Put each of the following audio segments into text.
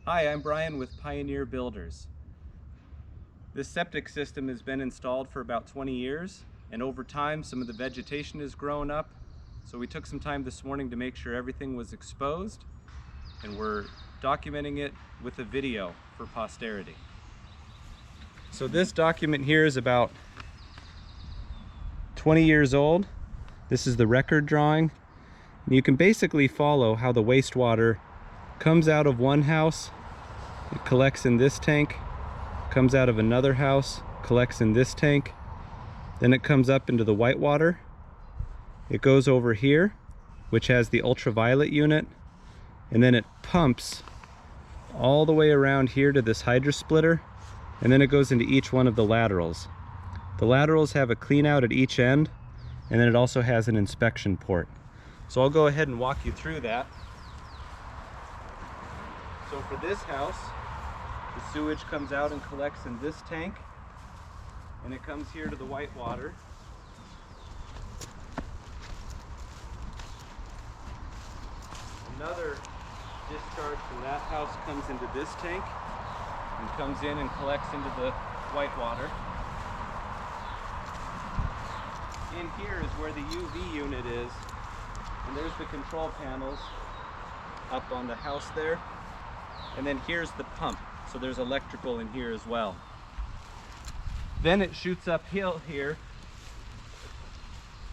Hi, I'm Brian with Pioneer Builders. This septic system has been installed for about 20 years, and over time some of the vegetation has grown up. So we took some time this morning to make sure everything was exposed, and we're documenting it with a video for posterity. So this document here is about 20 years old. This is the record drawing. You can basically follow how the wastewater comes out of one house, it collects in this tank, comes out of another house, collects in this tank, then it comes up into the whitewater. It goes over here, which has the ultraviolet unit, and then it pumps all the way around here to this hydrosplitter, and then it goes into each one of the laterals. The laterals have a clean out at each end, and then it also has an inspection port. So I'll go ahead and walk you through that. So for this house, the sewage comes out and collects in this tank, and it comes here to the whitewater. Another discharge from that house comes into this tank and comes in and collects into the whitewater. In here is where the UV unit is, and there's the control panels up on the house there. And then here's the pump, so there's electrical in here as well. Then it shoots uphill here.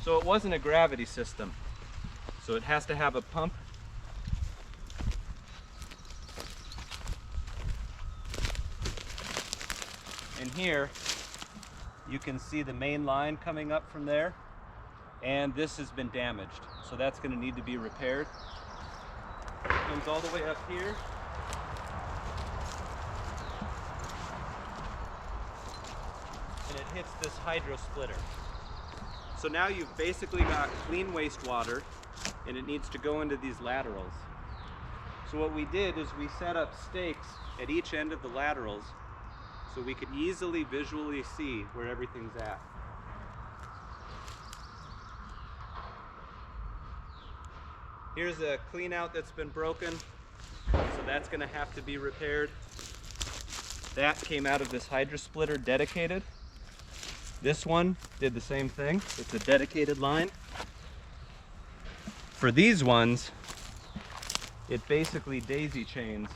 So it wasn't a gravity system, so it has to have a pump. And here you can see the main line coming up from there, and this has been damaged, so that's going to need to be repaired. It comes all the way up here. And it hits this hydro splitter. So now you've basically got clean wastewater, and it needs to go into these laterals. So what we did is we set up stakes at each end of the laterals so we could easily visually see where everything's at. Here's a clean out that's been broken, so that's going to have to be repaired. That came out of this hydro splitter dedicated. This one did the same thing. It's a dedicated line. For these ones, it basically daisy chains.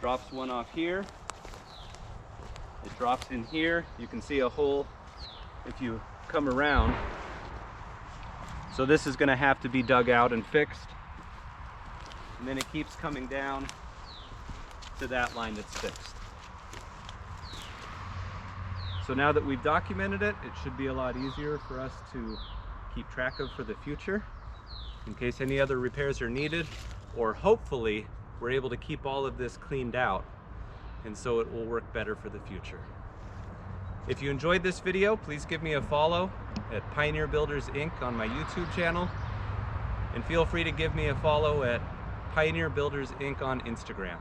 Drops one off here. It drops in here. You can see a hole if you come around. So this is going to have to be dug out and fixed. And then it keeps coming down to that line that's fixed. So now that we've documented it, it should be a lot easier for us to keep track of for the future, in case any other repairs are needed, or hopefully we're able to keep all of this cleaned out, and so it will work better for the future. If you enjoyed this video, please give me a follow at Pioneer Builders Inc. on my YouTube channel, and feel free to give me a follow at Pioneer Builders Inc. on Instagram.